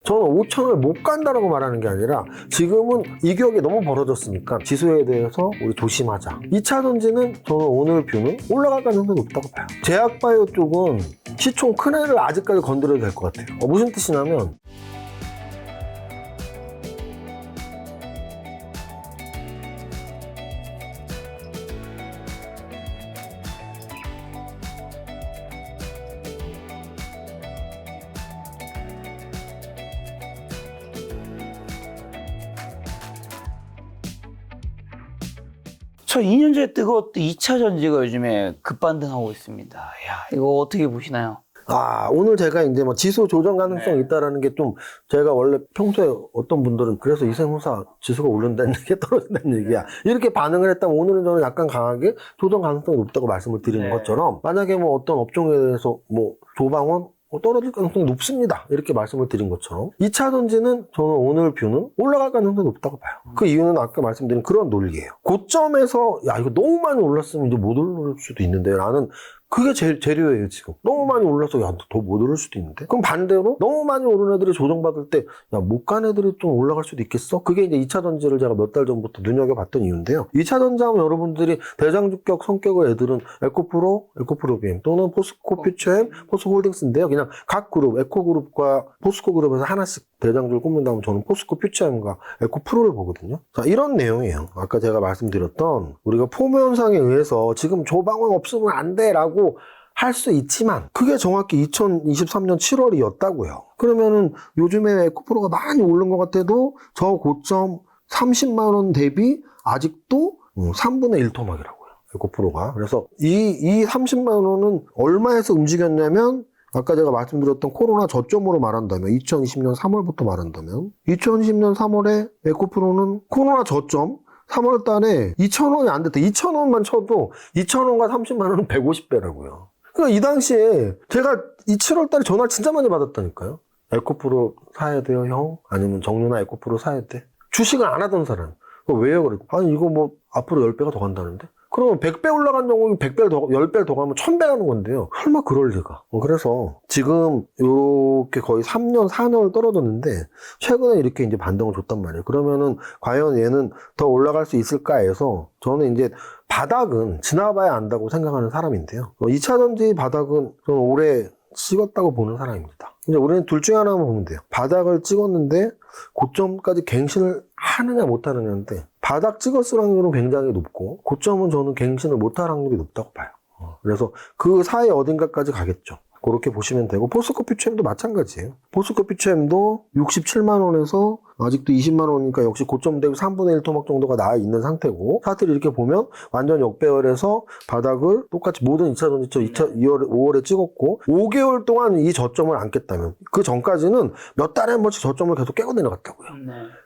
저는 5천원을 못 간다라고 말하는 게 아니라 지금은 이 격이 너무 벌어졌으니까 지수에 대해서 우리 조심하자. 2차 전지는 저는 오늘 뷰는 올라갈 가능성이 높다고 봐요. 제약바이오 쪽은 시총 큰 애를 아직까지 건드려도 될 것 같아요. 무슨 뜻이냐면 저 2년째 뜨거웠던 2차 전지가 요즘에 급반등하고 있습니다. 야, 이거 어떻게 보시나요? 오늘 제가 이제 뭐 지수 조정 가능성이 있다라는 게 좀 제가 원래 평소에 어떤 분들은 그래서 이생후사 지수가 오른다는 얘기 떨어진다는 얘기야. 이렇게 반응을 했다면 오늘은 저는 약간 강하게 조정 가능성이 높다고 말씀을 드리는 것처럼 만약에 뭐 어떤 업종에 대해서 뭐 조방원 떨어질 가능성이 높습니다. 이렇게 말씀을 드린 것처럼 2차 전지는 저는 오늘 뷰는 올라갈 가능성이 높다고 봐요. 그 이유는 아까 말씀드린 그런 논리예요. 고점에서 야 이거 너무 많이 올랐으면 이제 못 오를 수도 있는데 라는 그게 재료예요 지금. 너무 많이 올라서 야 더 못 오를 수도 있는데 그럼 반대로 너무 많이 오른 애들이 조정받을 때 야 못 간 애들이 좀 올라갈 수도 있겠어? 그게 이제 2차 전지를 제가 몇 달 전부터 눈여겨봤던 이유인데요. 2차 전지 하면 여러분들이 대장주격 성격의 애들은 에코프로비엠 또는 포스코 퓨처엠, 포스코홀딩스인데요. 그냥 각 그룹, 에코그룹과 포스코그룹에서 하나씩 대장주를 꼽는다면 저는 포스코 퓨처엠과 에코프로를 보거든요. 자, 이런 내용이에요. 아까 제가 말씀드렸던 우리가 포모 현상에 의해서 지금 조방원 없으면 안 돼라고 할 수 있지만 그게 정확히 2023년 7월이었다고요. 그러면은 요즘에 에코프로가 많이 오른 것 같아도 저 고점 30만 원 대비 아직도 3분의 1 토막이라고요. 에코프로가. 그래서 이 30만 원은 얼마에서 움직였냐면 아까 제가 말씀드렸던 코로나 저점으로 말한다면 2020년 3월부터 말한다면 2020년 3월에 에코프로는 코로나 저점 3월 달에 2,000원이 안 됐다. 2,000원만 쳐도 2,000원과 30만 원은 150배라고요. 그러니까 이 당시에 제가 이 7월 달에 전화를 진짜 많이 받았다니까요. 에코프로 사야 돼요, 형? 아니면 정유나 에코프로 사야 돼? 주식을 안 하던 사람. 왜요? 그래. 아니, 이거 뭐 앞으로 10배가 더 간다는데? 그러면 100배 올라간 경우에 10배를 더, 10배를 더 가면 1000배 가는 건데요. 설마 그럴 리가. 그래서 지금 요렇게 거의 3년, 4년을 떨어졌는데 최근에 이렇게 이제 반등을 줬단 말이에요. 그러면은 과연 얘는 더 올라갈 수 있을까 해서 저는 이제 바닥은 지나봐야 안다고 생각하는 사람인데요. 2차 전지 바닥은 저는 올해 찍었다고 보는 사람입니다. 이제 우리는 둘 중에 하나만 보면 돼요. 바닥을 찍었는데 고점까지 갱신을 하느냐 못하느냐인데 바닥 찍었을 확률은 굉장히 높고 고점은 저는 갱신을 못할 확률이 높다고 봐요. 그래서 그 사이 어딘가까지 가겠죠. 그렇게 보시면 되고 포스코 퓨처엠도 마찬가지예요. 포스코 퓨처엠도 67만 원에서 아직도 20만 원이니까 역시 고점 대비 3분의 1 토막 정도가 나와 있는 상태고 차트를 이렇게 보면 완전 역배열해서 바닥을 똑같이 모든 2차 전지처럼 5월에 찍었고 5개월 동안 이 저점을 안 깼다면 그 전까지는 몇 달에 한 번씩 저점을 계속 깨고 내려갔다고요.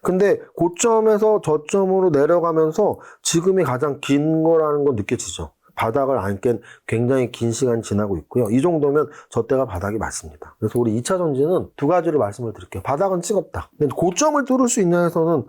근데 고점에서 저점으로 내려가면서 지금이 가장 긴 거라는 건 느껴지죠. 바닥을 안 깬 굉장히 긴 시간이 지나고 있고요. 이 정도면 저 때가 바닥이 맞습니다. 그래서 우리 2차 전지는 두 가지를 말씀을 드릴게요. 바닥은 찍었다. 근데 고점을 뚫을 수 있냐 해서는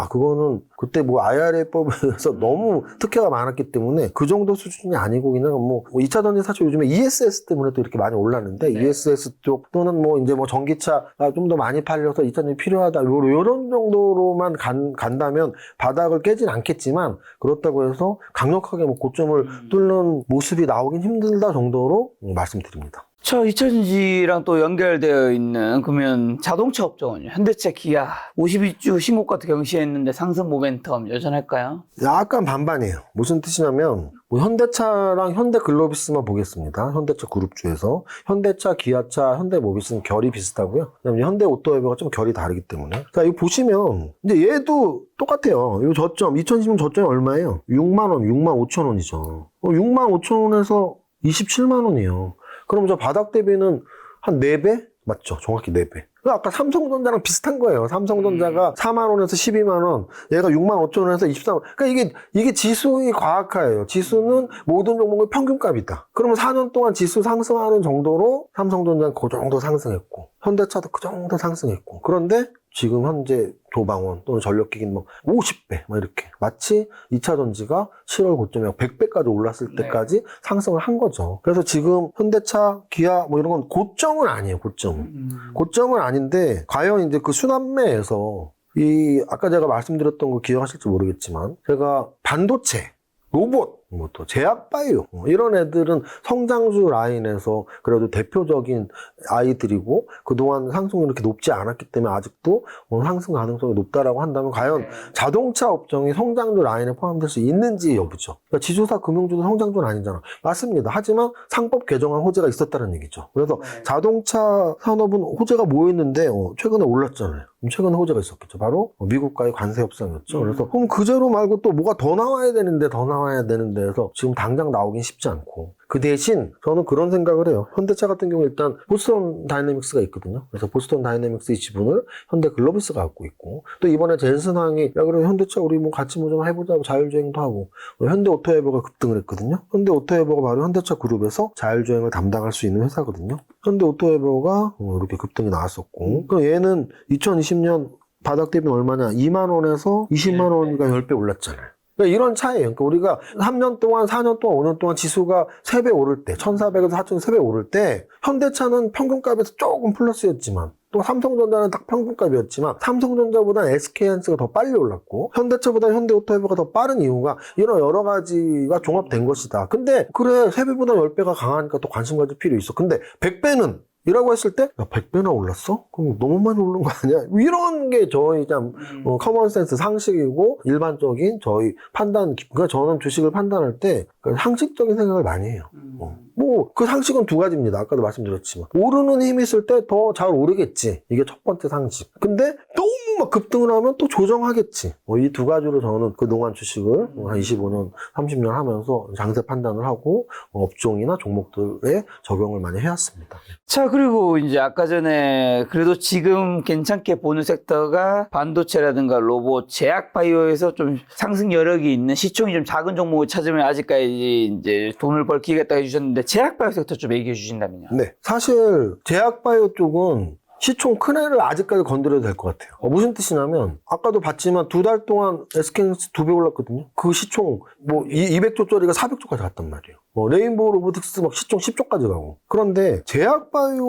그거는 그때 뭐 IRA법에서 너무 특혜가 많았기 때문에 그 정도 수준이 아니고 그냥 뭐 2차 전지 사실 요즘에 ESS 때문에 또 이렇게 많이 올랐는데 ESS 쪽 또는 뭐 이제 뭐 전기차가 좀 더 많이 팔려서 2차 전지 필요하다. 요런 정도로만 간다면 바닥을 깨진 않겠지만 그렇다고 해서 강력하게 뭐 고점을 뚫는 모습이 나오긴 힘들다 정도로 말씀드립니다. 저 2차 전지랑 또 연결되어 있는 그러면 자동차 업종은 현대차, 기아 52주 신고가 경시했는데 상승 모멘텀 여전할까요? 약간 반반이에요. 무슨 뜻이냐면 뭐 현대차랑 현대글로비스만 보겠습니다. 현대차 그룹주에서 현대차, 기아차, 현대모비스는 결이 비슷하고요. 그다음에 현대오토웨버가 좀 결이 다르기 때문에 자 이거 보시면 이제 얘도 똑같아요. 이 저점 2020년 저점이 얼마예요? 6만 원, 6만 5천 원이죠. 6만 5천 원에서 27만 원이에요. 그럼 저 바닥 대비는 한 4배? 맞죠? 정확히 4배. 아까 삼성전자랑 비슷한 거예요. 삼성전자가 4만 원에서 12만 원, 얘가 6만 5천 원에서 23만 원. 그러니까 이게 지수의 과학화예요. 지수는 모든 종목의 평균값이다. 그러면 4년 동안 지수 상승하는 정도로 삼성전자는 그 정도 상승했고, 현대차도 그 정도 상승했고. 그런데 지금 현재 조방원 또는 전력기기는 뭐 50배 막 이렇게 마치 2차 전지가 7월 고점에 100배까지 올랐을 때까지 상승을 한 거죠. 그래서 지금 현대차, 기아 뭐 이런 건 고점은 아니에요. 고점은 아닌데 과연 이제 그 순환매에서 이 아까 제가 말씀드렸던 거 기억하실지 모르겠지만 제가 반도체, 로봇, 뭐 또 제약바이오 이런 애들은 성장주 라인에서 그래도 대표적인 아이들이고 그동안 상승이 이렇게 높지 않았기 때문에 아직도 상승 가능성이 높다라고 한다면 과연 자동차 업종이 성장주 라인에 포함될 수 있는지 여부죠. 그러니까 지주사 금융주도 성장주는 아니잖아. 맞습니다. 하지만 상법 개정안 호재가 있었다는 얘기죠. 그래서 자동차 산업은 호재가 모였는데 최근에 올랐잖아요. 최근에 호재가 있었겠죠. 바로 미국과의 관세 협상이었죠. 그래서 그럼 그제로 말고 또 뭐가 더 나와야 되는데 해서 지금 당장 나오긴 쉽지 않고 그 대신 저는 그런 생각을 해요. 현대차 같은 경우 일단 보스턴 다이내믹스가 있거든요. 그래서 보스턴 다이내믹스의 지분을 현대 글로비스가 갖고 있고 또 이번에 젠슨항이 야 그래 현대차 우리 뭐 같이 뭐 좀 해보자고 자율주행도 하고 현대 오토에버가 급등을 했거든요. 현대 오토에버가 바로 현대차 그룹에서 자율주행을 담당할 수 있는 회사거든요. 현대 오토에버가 이렇게 급등이 나왔었고 그럼 얘는 2020년 바닥 대비는 얼마냐? 2만 원에서 20만 원이니까 10배 올랐잖아요. 그러니까 이런 차이예요. 그러니까 우리가 3년 동안, 4년 동안, 5년 동안 지수가 3배 오를 때, 1,400에서 4,000, 3배 오를 때, 현대차는 평균값에서 조금 플러스였지만, 또 삼성전자는 딱 평균값이었지만, 삼성전자보다는 SK하이닉스가 더 빨리 올랐고, 현대차보다 현대오토에버가 더 빠른 이유가 이런 여러 가지가 종합된 것이다. 근데, 그래, 3배보다 10배가 강하니까 또 관심 가질 필요 있어. 근데 100배는 이라고 했을 때, 야, 100배나 올랐어? 그럼 너무 많이 오른 거 아니야? 이런 게 저희 참, 커먼센스 상식이고, 일반적인 저희 판단, 그러니까 저는 주식을 판단할 때, 상식적인 생각을 많이 해요. 그 상식은 두 가지입니다. 아까도 말씀드렸지만. 오르는 힘이 있을 때 더 잘 오르겠지. 이게 첫 번째 상식. 근데 너무 막 급등을 하면 또 조정하겠지. 이 두 가지로 저는 그동안 주식을 한 25년, 30년 하면서 장세 판단을 하고, 업종이나 종목들에 적용을 많이 해왔습니다. 자, 그리고 이제 아까 전에 그래도 지금 괜찮게 보는 섹터가 반도체라든가 로봇, 제약바이오에서 좀 상승 여력이 있는 시총이 좀 작은 종목을 찾으면 아직까지 이제 돈을 벌기겠다 해주셨는데 제약바이오 섹터 좀 얘기해 주신다면요. 네. 사실 제약바이오 쪽은 시총 큰 애를 아직까지 건드려도 될 것 같아요. 무슨 뜻이냐면 아까도 봤지만 2달 동안 SK하이닉스 2배 올랐거든요. 그 시총 뭐 200조짜리가 400조까지 갔단 말이에요. 레인보우 로보틱스 막 시총 10조까지 가고. 그런데 제약바이오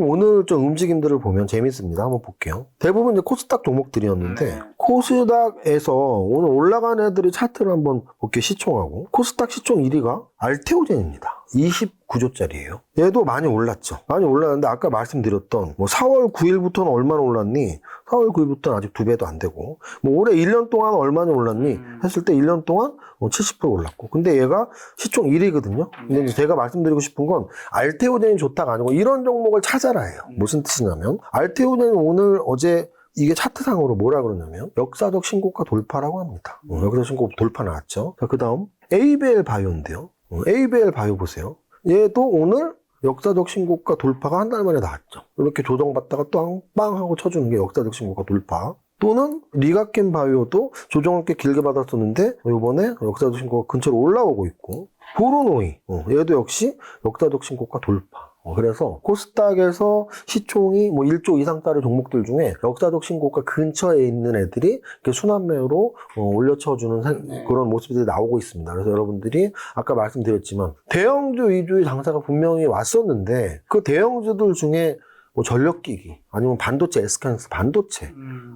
오늘 좀 움직임들을 보면 재밌습니다. 한번 볼게요. 대부분 이제 코스닥 종목들이었는데 코스닥에서 오늘 올라간 애들의 차트를 한번 볼게요. 시총하고. 코스닥 시총 1위가 알테오젠입니다. 29조짜리예요. 얘도 많이 올랐죠. 많이 올랐는데 아까 말씀드렸던 뭐 4월 9일부터는 얼마나 올랐니? 4월 9일부터는 아직 2배도 안 되고 뭐 올해 1년 동안 얼마나 올랐니? 했을 때 1년 동안 70% 올랐고 근데 얘가 시총 1위거든요. 근데 이제 제가 말씀드리고 싶은 건 알테오젠이 좋다가 아니고 이런 종목을 찾아라예요. 무슨 뜻이냐면 알테오젠이 오늘 어제 이게 차트상으로 뭐라 그러냐면 역사적 신고가 돌파라고 합니다. 역사적 신고가 돌파 나왔죠. 자, 그 다음 ABL 바이오인데요. ABL 바이오 보세요. 얘도 오늘 역사적 신고가 돌파가 한 달 만에 나왔죠. 이렇게 조정받다가 또 빵 하고 쳐주는 게 역사적 신고가 돌파. 또는 리가켄 바이오도 조정을 꽤 길게 받았었는데 이번에 역사적 신고가 근처로 올라오고 있고 보로노이 얘도 역시 역사적 신고가 돌파. 그래서 코스닥에서 시총이 뭐 1조 이상짜리 종목들 중에 역사적 신고가 근처에 있는 애들이 이렇게 순환매로 올려쳐주는 그런 모습들이 나오고 있습니다. 그래서 여러분들이 아까 말씀드렸지만 대형주 위주의 장사가 분명히 왔었는데 그 대형주들 중에 뭐 전력기기, 아니면 반도체, SK하이닉스 반도체,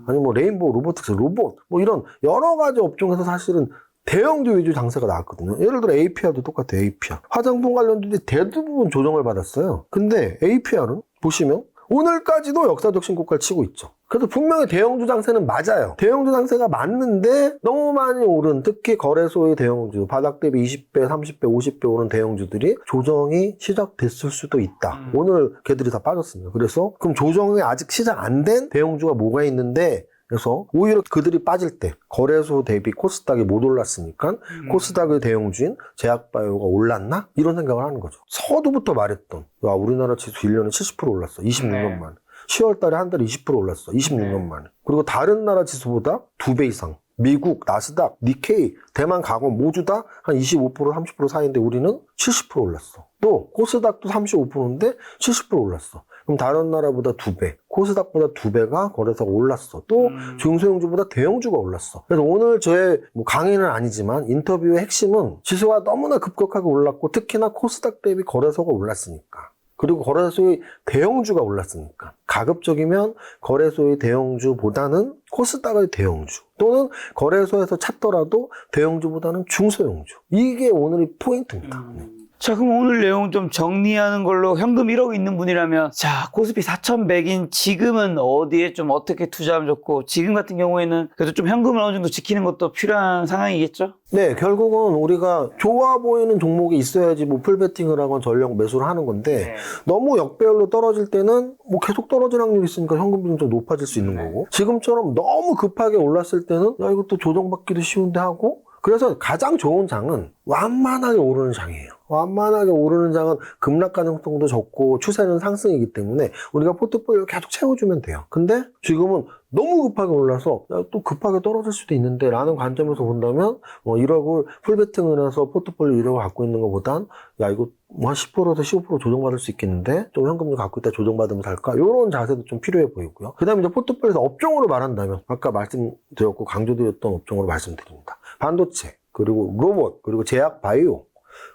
아니면 뭐 레인보우 로보틱스 로봇, 뭐 이런 여러 가지 업종에서 사실은 대형주 위주 장세가 나왔거든요. 예를 들어 APR도 똑같아요. APR. 화장품 관련주들이 대부분 조정을 받았어요. 근데 APR은 보시면 오늘까지도 역사적 신고가를 치고 있죠. 그래서 분명히 대형주 장세는 맞아요. 대형주 장세가 맞는데 너무 많이 오른 특히 거래소의 대형주 바닥 대비 20배, 30배, 50배 오른 대형주들이 조정이 시작됐을 수도 있다. 오늘 걔들이 다 빠졌습니다. 그래서 그럼 조정이 아직 시작 안 된 대형주가 뭐가 있는데 그래서 오히려 그들이 빠질 때 거래소 대비 코스닥이 못 올랐으니까 코스닥의 대형주인 제약바이오가 올랐나? 이런 생각을 하는 거죠. 서두부터 말했던 야, 우리나라 지수 1년에 70% 올랐어. 26년 만에. 10월 달에 한 달에 20% 올랐어. 26년 만에. 그리고 다른 나라 지수보다 2배 이상. 미국, 나스닥, 니케이, 대만, 가공 모두 다 한 25%, 30% 사이인데 우리는 70% 올랐어. 또 코스닥도 35%인데 70% 올랐어. 그럼 다른 나라보다 2배, 코스닥보다 2배가 거래소가 올랐어. 또 중소형주보다 대형주가 올랐어. 그래서 오늘 저의 뭐 강의는 아니지만 인터뷰의 핵심은 지수가 너무나 급격하게 올랐고 특히나 코스닥 대비 거래소가 올랐으니까. 그리고 거래소의 대형주가 올랐으니까. 가급적이면 거래소의 대형주보다는 코스닥의 대형주 또는 거래소에서 찾더라도 대형주보다는 중소형주. 이게 오늘의 포인트입니다. 자, 그럼 오늘 내용 좀 정리하는 걸로 현금 1억 있는 분이라면 자, 코스피 4,100인 지금은 어디에 좀 어떻게 투자하면 좋고 지금 같은 경우에는 그래도 좀 현금을 어느 정도 지키는 것도 필요한 상황이겠죠? 네, 결국은 우리가 좋아 보이는 종목이 있어야지 뭐 풀베팅을 하건 전력 매수를 하는 건데 너무 역배열로 떨어질 때는 뭐 계속 떨어질 확률이 있으니까 현금 비중이 좀 높아질 수 있는 거고 지금처럼 너무 급하게 올랐을 때는 야 이것도 조정받기도 쉬운데 하고 그래서 가장 좋은 장은 완만하게 오르는 장이에요. 완만하게 오르는 장은 급락 가능성도 적고 추세는 상승이기 때문에 우리가 포트폴리오를 계속 채워주면 돼요. 근데 지금은 너무 급하게 올라서 야, 또 급하게 떨어질 수도 있는데 라는 관점에서 본다면 1억을 풀베팅을 해서 포트폴리오 1억을 갖고 있는 것보단 야 이거 뭐 한 10%에서 15% 조정받을 수 있겠는데 좀 현금을 갖고 있다 조정받으면 살까? 이런 자세도 좀 필요해 보이고요. 그 다음에 이제 포트폴리오에서 업종으로 말한다면 아까 말씀드렸고 강조드렸던 업종으로 말씀드립니다. 반도체 그리고 로봇 그리고 제약 바이오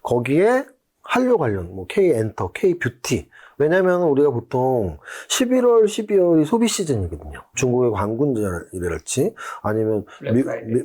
거기에 한료 관련, 뭐, K-엔터, K-뷰티. 왜냐면 우리가 보통 11월, 12월이 소비 시즌이거든요. 중국의 관군절이랄지, 아니면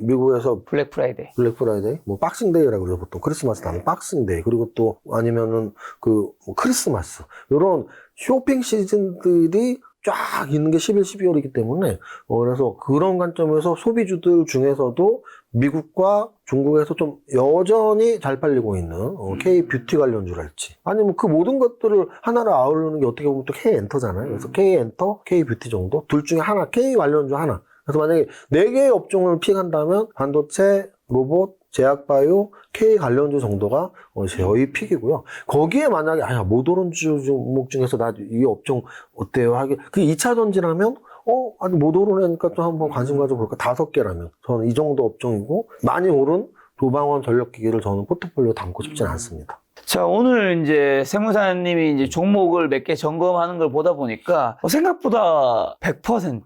미국에서 블랙 프라이데이. 블랙 프라이데이, 뭐, 박싱데이라고 그러죠. 보통 크리스마스 다음에 박싱데이. 그리고 또 아니면은 뭐 크리스마스. 이런 쇼핑 시즌들이 쫙 있는 게 11, 12월이기 때문에 그래서 그런 관점에서 소비주들 중에서도 미국과 중국에서 좀 여전히 잘 팔리고 있는 K-뷰티 관련주랄지 아니면 그 모든 것들을 하나로 아우르는 게 어떻게 보면 또 K-엔터잖아요. 그래서 K-엔터, K-뷰티 정도 둘 중에 하나, K 관련주 하나. 그래서 만약에 4개의 업종을 픽한다면 반도체, 로봇, 제약바이오, K 관련주 정도가 저희 픽이고요. 거기에 만약에 못 오른 종목 중에서 나 이 업종 어때요? 하게 그 2차 전지라면 아직 못 오르니까 좀 한번 관심 가져볼까? 5개라면 저는 이 정도 업종이고 많이 오른 조방원 전력기기를 저는 포트폴리오에 담고 싶진 않습니다. 자, 오늘 이제 세무사님이 이제 종목을 몇 개 점검하는 걸 보다 보니까 생각보다 100%,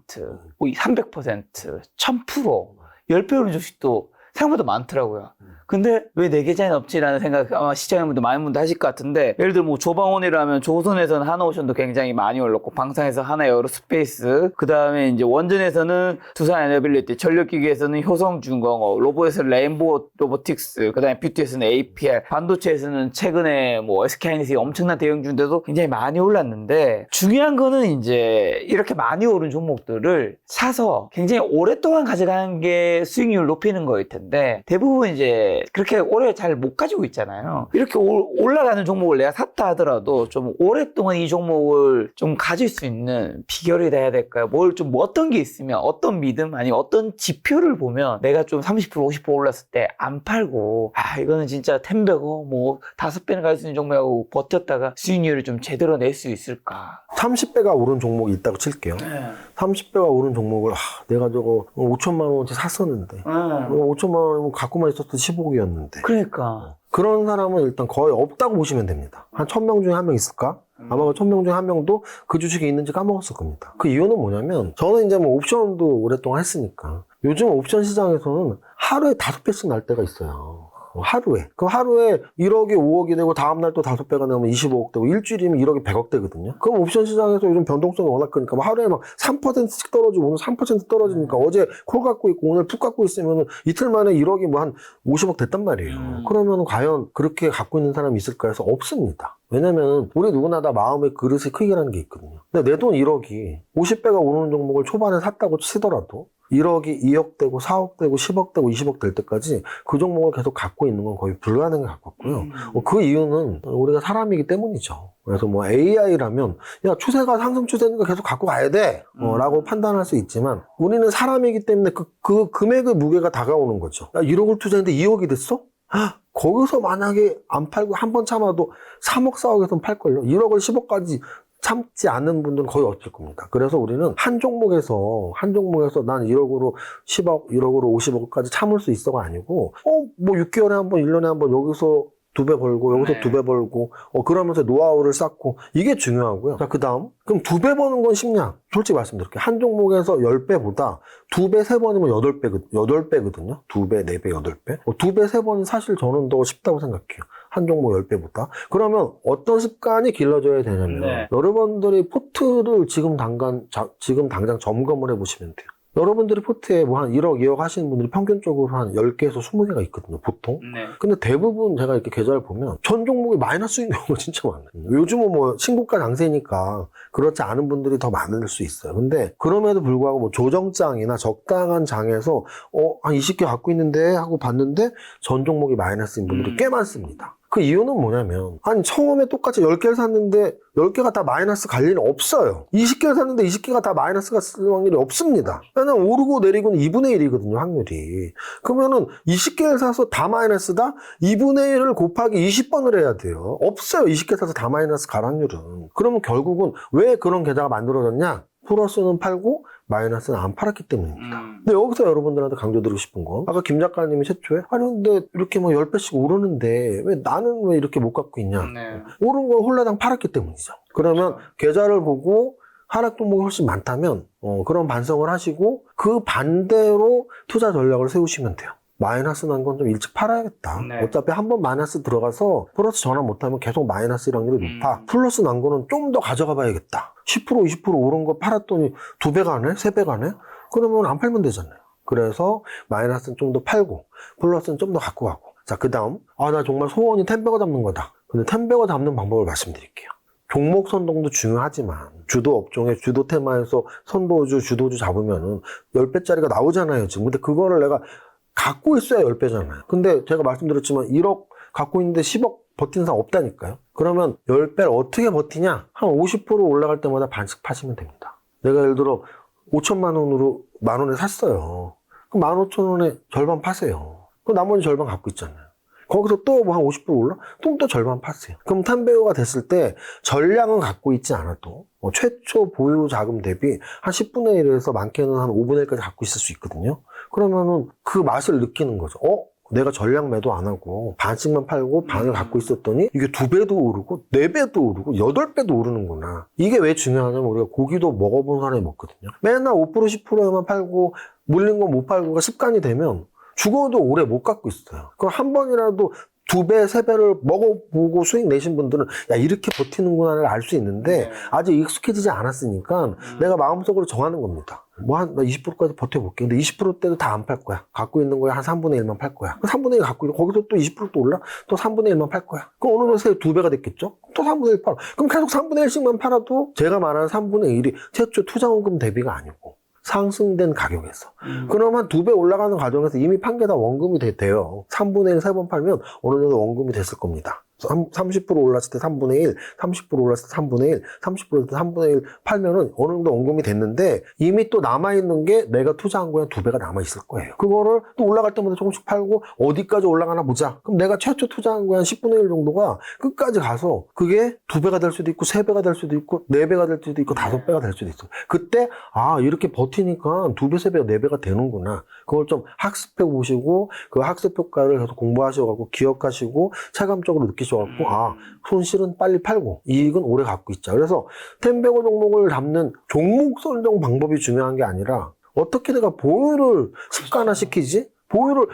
300%, 1000%, 10배 오른 주식도 생각보다 많더라고요. 근데 왜 내 계좌에는 없지라는 생각 아마 시청자분들 많은 분들 하실 것 같은데 예를 들어 뭐 조방원이라면 조선에서는 하나오션도 굉장히 많이 올랐고 방산에서 하나에어로스페이스 그 다음에 이제 원전에서는 두산에너빌리티 전력기기에서는 효성중공업 로봇에서는 레인보우 로보틱스 그 다음에 뷰티에서는 APR 반도체에서는 최근에 뭐 SK하이닉스이 엄청난 대형주인데도 굉장히 많이 올랐는데 중요한 거는 이제 이렇게 많이 오른 종목들을 사서 굉장히 오랫동안 가져가는 게 수익률을 높이는 거일 텐데 대부분 이제 그렇게 오래 잘 못 가지고 있잖아요. 이렇게 올라가는 종목을 내가 샀다 하더라도 좀 오랫동안 이 종목을 좀 가질 수 있는 비결이 돼야 될까요? 뭐 어떤 게 있으면 어떤 믿음 아니면 어떤 지표를 보면 내가 좀 30% 50% 올랐을 때 안 팔고 이거는 진짜 10배고 뭐 5배는 갈 수 있는 종목하고 버텼다가 수익률을 좀 제대로 낼 수 있을까? 30배가 오른 종목이 있다고 칠게요. 30배가 오른 종목을 내가 저거 5천만 원어치 샀었는데 5천만 원이면 갖고만 있었던 15억이었는데 그러니까 그런 사람은 일단 거의 없다고 보시면 됩니다. 한 1000명 중에 1명 있을까? 아마 1000명 중에 1명도 그 주식이 있는지 까먹었을 겁니다. 그 이유는 뭐냐면 저는 이제 뭐 옵션도 오랫동안 했으니까 요즘 옵션 시장에서는 하루에 5배씩 날 때가 있어요. 하루에. 그 하루에 1억이 5억이 되고 다음날 또 5배가 나오면 25억 되고 일주일이면 1억이 100억 되거든요. 그럼 옵션 시장에서 요즘 변동성이 워낙 크니까 뭐 하루에 막 3%씩 떨어지고 오늘 3% 떨어지니까 어제 콜 갖고 있고 오늘 풋 갖고 있으면 이틀 만에 1억이 뭐 한 50억 됐단 말이에요. 그러면 과연 그렇게 갖고 있는 사람이 있을까 해서 없습니다. 왜냐면 우리 누구나 다 마음의 그릇의 크기라는 게 있거든요. 근데 내 돈 1억이 50배가 오르는 종목을 초반에 샀다고 치더라도 1억이 2억 되고 4억 되고 10억 되고 20억 될 때까지 그 종목을 계속 갖고 있는 건 거의 불가능에 가깝고요. 그 이유는 우리가 사람이기 때문이죠. 그래서 뭐 AI라면 야 추세가 상승 추세니까 계속 갖고 가야 돼 라고 판단할 수 있지만 우리는 사람이기 때문에 그 금액의 무게가 다가오는 거죠. 야 1억을 투자했는데 2억이 됐어? 거기서 만약에 안 팔고 한 번 참아도 3억 4억에서는 팔걸요. 1억을 10억까지 참지 않는 분들은 거의 없을 겁니다. 그래서 우리는 한 종목에서 난 1억으로 10억, 1억으로 50억까지 참을 수 있어가 아니고 뭐 6개월에 한 번, 1년에 한 번 여기서 2배 벌고 여기서 네. 2배 벌고 그러면서 노하우를 쌓고 이게 중요하고요. 자, 그다음 그럼 2배 버는 건 쉽냐? 솔직히 말씀드릴게요. 한 종목에서 10배보다 2배, 3번이면 8배거든요. 2배, 4배, 8배. 2배, 3번이 사실 저는 더 쉽다고 생각해요. 한 종목 10배보다. 그러면 어떤 습관이 길러져야 되냐면 네. 여러분들이 포트를 지금 당장 점검을 해보시면 돼요. 여러분들이 포트에 뭐 한 1억, 2억 하시는 분들이 평균적으로 한 10개에서 20개가 있거든요, 보통. 네. 근데 대부분 제가 이렇게 계좌를 보면 전 종목이 마이너스인 경우가 진짜 많아요. 요즘은 뭐 신고가 장세니까 그렇지 않은 분들이 더 많을 수 있어요. 근데 그럼에도 불구하고 뭐 조정장이나 적당한 장에서 한 20개 갖고 있는데 하고 봤는데 전 종목이 마이너스인 분들이 꽤 많습니다. 그 이유는 뭐냐면 아니 처음에 똑같이 10개를 샀는데 10개가 다 마이너스 갈 일은 없어요. 20개를 샀는데 20개가 다 마이너스가 쓸 확률이 없습니다. 왜냐면 오르고 내리고는 2분의 1이거든요, 확률이. 그러면은 20개를 사서 다 마이너스다? 2분의 1을 곱하기 20번을 해야 돼요. 없어요, 20개 사서 다 마이너스 갈 확률은. 그러면 결국은 왜 그런 계좌가 만들어졌냐? 플러스는 팔고 마이너스는 안 팔았기 때문입니다. 근데 여기서 여러분들한테 강조드리고 싶은 건 아까 김 작가님이 최초에 아니 근데 이렇게 뭐 10배씩 오르는데 왜 나는 왜 이렇게 못 갖고 있냐? 네. 오른 걸 홀라당 팔았기 때문이죠. 그러면 계좌를 보고 하락 종목이 훨씬 많다면 그런 반성을 하시고 그 반대로 투자 전략을 세우시면 돼요. 마이너스 난 건 좀 일찍 팔아야겠다. 네. 어차피 한번 마이너스 들어가서 플러스 전환 못하면 계속 마이너스 확률이 높아. 플러스 난 거는 좀 더 가져가 봐야겠다. 10%, 20% 오른 거 팔았더니 2배 가네? 3배 가네? 그러면 안 팔면 되잖아요. 그래서 마이너스는 좀 더 팔고 플러스는 좀 더 갖고 가고. 자, 그 다음 나 정말 소원이 10배가 잡는 거다. 근데 10배가 잡는 방법을 말씀드릴게요. 종목 선동도 중요하지만 주도 업종의 주도 테마에서 선도주, 주도주 잡으면은 10배짜리가 나오잖아요, 지금. 근데 그거를 내가 갖고 있어야 10배잖아요. 근데 제가 말씀드렸지만 1억 갖고 있는데 10억 버티는 사람 없다니까요. 그러면 10배를 어떻게 버티냐? 한 50% 올라갈 때마다 반씩 파시면 됩니다. 내가 예를 들어 5천만 원으로 만 원에 샀어요. 그럼 15,000원에 절반 파세요. 그럼 나머지 절반 갖고 있잖아요. 거기서 또 뭐 한 50% 올라? 또 절반 파세요. 그럼 10배가 됐을 때 전량은 갖고 있지 않아도 최초 보유 자금 대비 한 10분의 1에서 많게는 한 5분의 1까지 갖고 있을 수 있거든요. 그러면은 그 맛을 느끼는 거죠. 내가 전량 매도 안 하고 반씩만 팔고 반을 갖고 있었더니 이게 2배도 오르고 4배도 오르고 8배도 오르는구나. 이게 왜 중요하냐면 우리가 고기도 먹어본 사람이 먹거든요. 맨날 5% 10%에만 팔고 물린 거 못 팔고가 습관이 되면 죽어도 오래 못 갖고 있어요. 그럼 한 번이라도 2배, 3배를 먹어보고 수익 내신 분들은 야 이렇게 버티는구나를 알 수 있는데 네. 아직 익숙해지지 않았으니까 내가 마음속으로 정하는 겁니다. 나 20%까지 버텨볼게. 근데 20%대도 다 안 팔 거야. 갖고 있는 거에 한 3분의 1만 팔 거야. 3분의 1 갖고 있고 거기서 또 20%또 올라? 또 3분의 1만 팔 거야. 그럼 어느 정도 2배가 됐겠죠? 또 3분의 1 팔아. 그럼 계속 3분의 1씩만 팔아도 제가 말하는 3분의 1이 최초 투자원금 대비가 아니고 상승된 가격에서. 그러면 2배 올라가는 과정에서 이미 판 게 다 원금이 돼요. 3분의 1 3번 팔면 어느 정도 원금이 됐을 겁니다. 30% 올랐을 때 3분의 1, 30% 올랐을 때 3분의 1, 30% 올랐을 때 3분의 1 팔면은 어느 정도 원금이 됐는데 이미 또 남아있는 게 내가 투자한 거에 2배가 남아있을 거예요. 그거를 또 올라갈 때마다 조금씩 팔고 어디까지 올라가나 보자. 그럼 내가 최초 투자한 거에 한 10분의 1 정도가 끝까지 가서 그게 2배가 될 수도 있고 3배가 될 수도 있고 4배가 될 수도 있고 5배가 될 수도 있어요. 그때 이렇게 버티니까 2배, 3배, 4배가 되는구나. 그걸 좀 학습해 보시고 그 학습 효과를 계속 공부하셔가지고 기억하시고 체감적으로 느끼셔갖고 손실은 빨리 팔고 이익은 오래 갖고 있자. 그래서 10배고 종목을 잡는 종목 선정 방법이 중요한 게 아니라 어떻게 내가 보유를 습관화시키지? 보유를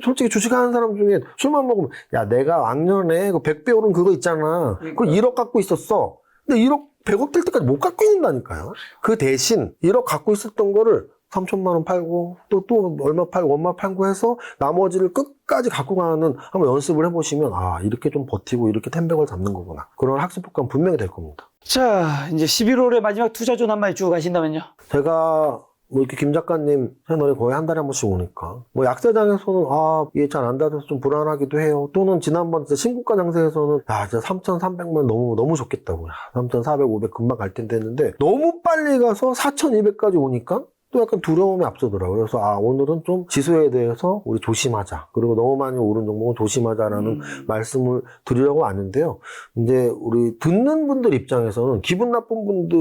솔직히 주식하는 사람 중에 술만 먹으면 야 내가 왕년에 그 100배 오른 그거 있잖아. 그걸 1억 갖고 있었어. 근데 100억 될 때까지 못 갖고 있는다니까요. 그 대신 1억 갖고 있었던 거를 3천만 원 팔고 또 얼마 팔고 해서 나머지를 끝까지 갖고 가는 한번 연습을 해보시면 이렇게 좀 버티고 이렇게 10배를 잡는 거구나. 그런 학습 효과는 분명히 될 겁니다. 자, 이제 11월의 마지막 투자존 한 마디 주고 가신다면요? 제가 이렇게 김 작가님 채널에 거의 한 달에 한 번씩 오니까 약세장에서는 이게 잘 안 닿아서 좀 불안하기도 해요. 또는 지난번 신고가 장세에서는 진짜 3,300만 너무 좋겠다고 3,400, 500 금방 갈 텐데 했는데 너무 빨리 가서 4,200까지 오니까 또 약간 두려움이 앞서더라고요. 그래서 오늘은 좀 지수에 대해서 우리 조심하자. 그리고 너무 많이 오른 종목은 조심하자라는 말씀을 드리려고 왔는데요. 이제 우리 듣는 분들 입장에서는 기분 나쁜 분들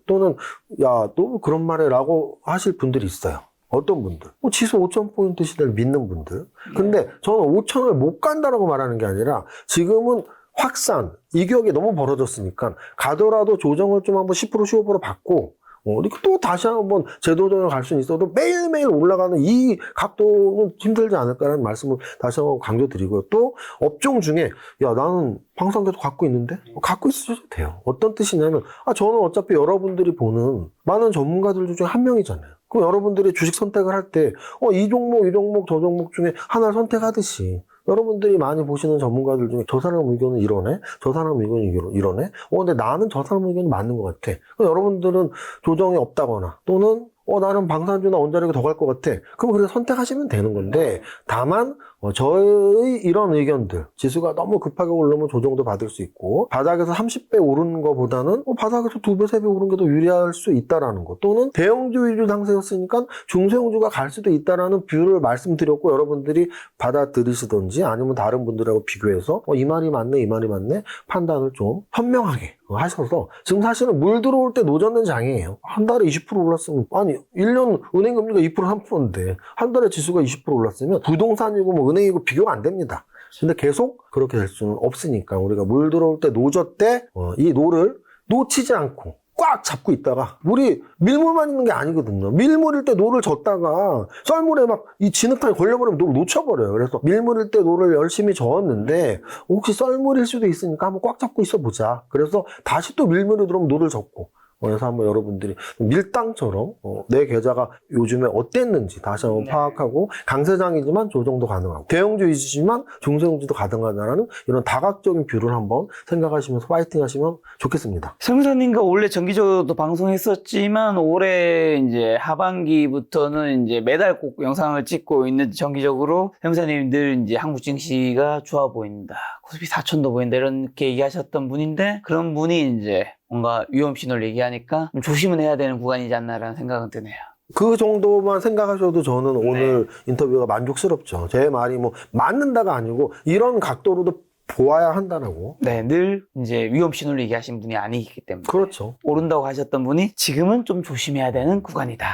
또는 야, 너 그런 말해 라고 하실 분들이 있어요. 어떤 분들, 지수 5,000포인트 시대를 믿는 분들. 근데 저는 5,000을 못 간다라고 말하는 게 아니라 지금은 확산, 이격이 너무 벌어졌으니까 가더라도 조정을 좀 한번 10% 15% 받고 이렇게 또 다시 한번 재도전을 갈 수는 있어도 매일매일 올라가는 이 각도는 힘들지 않을까라는 말씀을 다시 한번 강조드리고요. 또 업종 중에 야 나는 항상 계속 갖고 있는데 갖고 있어도 돼요. 어떤 뜻이냐면 저는 어차피 여러분들이 보는 많은 전문가들 중에 한 명이잖아요. 그럼 여러분들이 주식 선택을 할 때 이 종목 저 종목 중에 하나를 선택하듯이 여러분들이 많이 보시는 전문가들 중에 저 사람 의견은 이러네, 저 사람 의견이 이러네. 근데 나는 저 사람 의견이 맞는 것 같아. 그럼 여러분들은 조정이 없다거나 또는 나는 방산주나 원자력이 더 갈 것 같아. 그럼 그래서 선택하시면 되는 건데 다만 저의 이런 의견들 지수가 너무 급하게 오르면 조정도 받을 수 있고 바닥에서 30배 오르는 것보다는 바닥에서 2배, 3배 오르는 게 더 유리할 수 있다라는 것 또는 대형주 위주 상승이었으니까 중소형주가 갈 수도 있다라는 뷰를 말씀드렸고 여러분들이 받아들이시던지 아니면 다른 분들하고 비교해서 이 말이 맞네 이 말이 맞네 판단을 좀 현명하게 하셔서 지금 사실은 물 들어올 때 노젓는 장이에요. 한 달에 20% 올랐으면 아니 1년 은행금리가 2% 3%인데 한 달에 지수가 20% 올랐으면 부동산이고 뭐 은행이고 비교가 안 됩니다. 근데 계속 그렇게 될 수는 없으니까 우리가 물 들어올 때 노젓 때 이 노를 놓치지 않고 꽉 잡고 있다가 물이 밀물만 있는 게 아니거든요. 밀물일 때 노를 젓다가 썰물에 막 이 진흙탕에 걸려버리면 노를 놓쳐버려요. 그래서 밀물일 때 노를 열심히 저었는데 혹시 썰물일 수도 있으니까 한번 꽉 잡고 있어 보자. 그래서 다시 또 밀물이 들어오면 노를 젓고 그래서 한번 여러분들이 밀당처럼 내 계좌가 요즘에 어땠는지 다시 한번 파악하고 강세장이지만 조정도 가능하고 대형주 위주지만 중소형주도 가능하다는 이런 다각적인 뷰를 한번 생각하시면서 파이팅 하시면 좋겠습니다. 세무사님과 원래 정기적으로도 방송했었지만 올해 이제 하반기부터는 이제 매달 꼭 영상을 찍고 있는 정기적으로 세무사님 늘 이제 한국 증시가 좋아 보인다. 코스피 4천도 보인다. 이렇게 얘기하셨던 분인데 그런 분이 이제 뭔가 위험 신호를 얘기하니까 좀 조심은 해야 되는 구간이지 않나라는 생각은 드네요. 그 정도만 생각하셔도 저는 오늘 인터뷰가 만족스럽죠. 제 말이 뭐 맞는다가 아니고 이런 각도로도 보아야 한다라고. 네, 늘 이제 위험 신호를 얘기하신 분이 아니기 때문에. 그렇죠. 오른다고 하셨던 분이 지금은 좀 조심해야 되는 구간이다.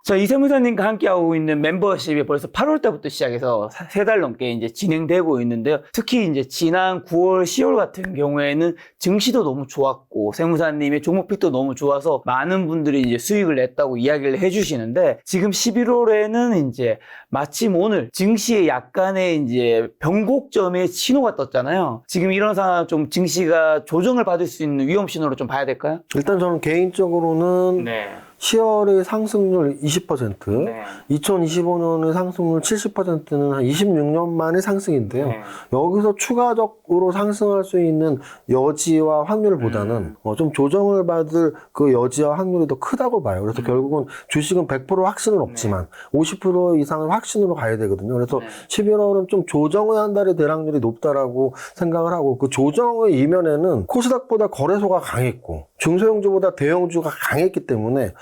자, 이세무사님과 함께하고 있는 멤버십이 벌써 8월 때부터 시작해서 3달 넘게 이제 진행되고 있는데요. 특히 이제 지난 9월, 10월 같은 경우에는 증시도 너무 좋았고, 세무사님의 종목픽도 너무 좋아서 많은 분들이 이제 수익을 냈다고 이야기를 해주시는데, 지금 11월에는 이제 마침 오늘 증시에 약간의 이제 변곡점의 신호가 떴잖아요. 지금 이런 상황 좀 증시가 조정을 받을 수 있는 위험 신호로 좀 봐야 될까요? 일단 저는 개인적으로는 10월의 상승률 20%, 네. 2025년의 상승률 70%는 한 26년 만의 상승인데요. 여기서 추가적으로 상승할 수 있는 여지와 확률보다는 좀 조정을 받을 그 여지와 확률이 더 크다고 봐요. 그래서 결국은 주식은 100% 확신은 없지만 50% 이상은 확신으로 가야 되거든요. 그래서 11월은 좀 조정의 한 달의 대락률이 높다라고 생각을 하고 그 조정의 이면에는 코스닥보다 거래소가 강했고 중소형주보다 대형주가 강했기 때문에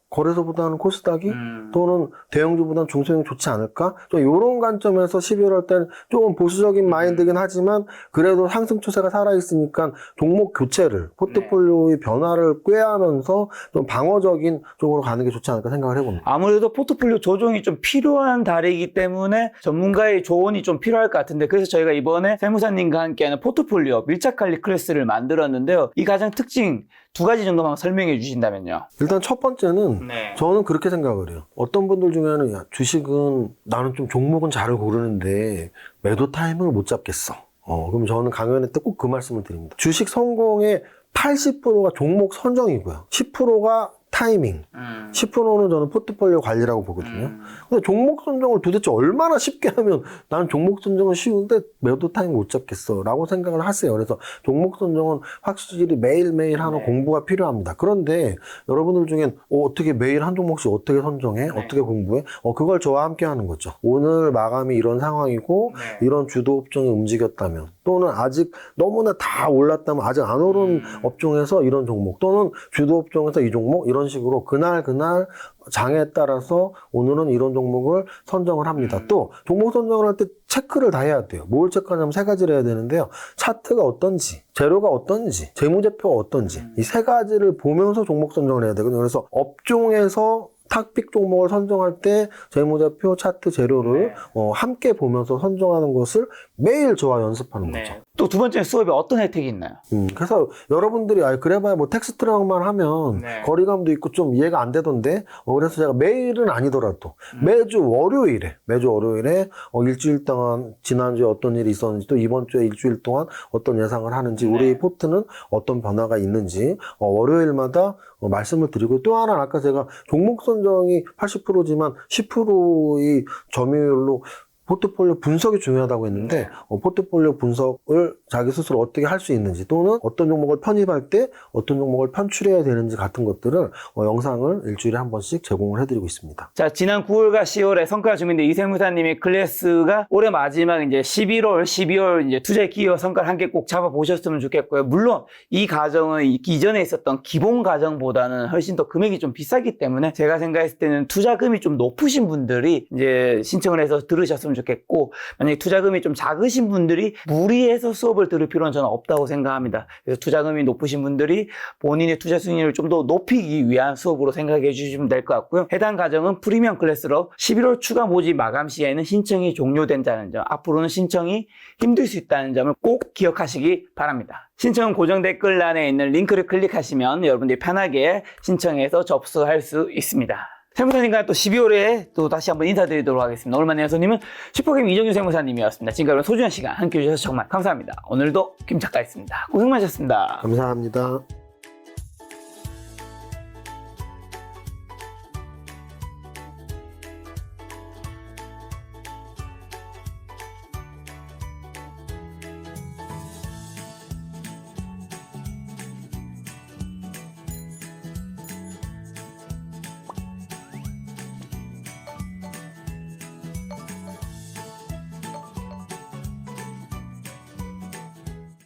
거래소보다는 코스닥이 또는 대형주보다는 중소형이 좋지 않을까? 좀 이런 관점에서 11월 때는 조금 보수적인 마인드긴 하지만 그래도 상승 추세가 살아있으니까 종목 교체를 포트폴리오의 변화를 꾀하면서 좀 방어적인 쪽으로 가는 게 좋지 않을까 생각을 해봅니다. 아무래도 포트폴리오 조정이 좀 필요한 달이기 때문에 전문가의 조언이 좀 필요할 것 같은데 그래서 저희가 이번에 세무사님과 함께하는 포트폴리오 밀착관리 클래스를 만들었는데요. 이 가장 특징 2가지 정도만 설명해 주신다면요. 일단 첫 번째는 저는 그렇게 생각을 해요. 어떤 분들 중에는 야, 주식은 나는 좀 종목은 잘 고르는데 매도 타이밍을 못 잡겠어. 그럼 저는 강연회 때 꼭 그 말씀을 드립니다. 주식 성공의 80%가 종목 선정이고요. 10%가 타이밍, 10%는 저는 포트폴리오 관리라고 보거든요. 근데 종목 선정을 도대체 얼마나 쉽게 하면 나는 종목 선정은 쉬운데 매도 타이밍 못 잡겠어 라고 생각을 하세요. 그래서 종목 선정은 확실히 매일매일 하는 공부가 필요합니다. 그런데 여러분들 중엔 어떻게 매일 한 종목씩 어떻게 선정해? 어떻게 공부해? 그걸 저와 함께 하는 거죠. 오늘 마감이 이런 상황이고 이런 주도 업종이 움직였다면 또는 아직 너무나 다 올랐다면 아직 안 오른 업종에서 이런 종목 또는 주도 업종에서 이 종목 이런 식으로 그날 장에 따라서 오늘은 이런 종목을 선정을 합니다. 또 종목 선정을 할 때 체크를 다 해야 돼요. 뭘 체크하냐면 3가지를 해야 되는데요. 차트가 어떤지, 재료가 어떤지, 재무제표가 어떤지 이 3가지를 보면서 종목 선정을 해야 되거든요. 그래서 업종에서 탑픽 종목을 선정할 때 재무제표, 차트, 재료를 함께 보면서 선정하는 것을 매일 저와 연습하는 거죠. 또 두 번째 수업에 어떤 혜택이 있나요? 그래서 여러분들이 그래봐야 뭐 텍스트랑만 하면 거리감도 있고 좀 이해가 안 되던데 그래서 제가 매일은 아니더라도 매주 월요일에 일주일 동안 지난주에 어떤 일이 있었는지 또 이번 주에 일주일 동안 어떤 예상을 하는지 우리 포트는 어떤 변화가 있는지 월요일마다 말씀을 드리고 또 하나는 아까 제가 종목 선정이 80%지만 10%의 점유율로 포트폴리오 분석이 중요하다고 했는데 포트폴리오 분석을 자기 스스로 어떻게 할 수 있는지 또는 어떤 종목을 편입할 때 어떤 종목을 편출해야 되는지 같은 것들을 영상을 일주일에 한 번씩 제공을 해드리고 있습니다. 자, 지난 9월과 10월에 성과가 증명된 이세무사님의 클래스가 올해 마지막 이제 11월, 12월 이제 투자의 기여 성과를 함께 꼭 잡아보셨으면 좋겠고요. 물론 이 과정은 이전에 있었던 기본 과정보다는 훨씬 더 금액이 좀 비싸기 때문에 제가 생각했을 때는 투자금이 좀 높으신 분들이 이제 신청을 해서 들으셨으면 좋겠고 만약에 투자금이 좀 작으신 분들이 무리해서 수업을 들을 필요는 저는 없다고 생각합니다. 그래서 투자금이 높으신 분들이 본인의 투자 수익률을 좀 더 높이기 위한 수업으로 생각해 주시면 될 것 같고요. 해당 과정은 프리미엄 클래스로 11월 추가 모집 마감 시에는 신청이 종료된다는 점, 앞으로는 신청이 힘들 수 있다는 점을 꼭 기억하시기 바랍니다. 신청은 고정 댓글란에 있는 링크를 클릭하시면 여러분들이 편하게 신청해서 접수할 수 있습니다. 세무사님과 또 12월에 또 다시 한번 인사드리도록 하겠습니다. 오늘 만난 손님은 슈퍼게임 이정규 세무사님이었습니다. 지금까지 소중한 시간 함께 해주셔서 정말 감사합니다. 오늘도 김 작가였습니다. 고생 많으셨습니다. 감사합니다.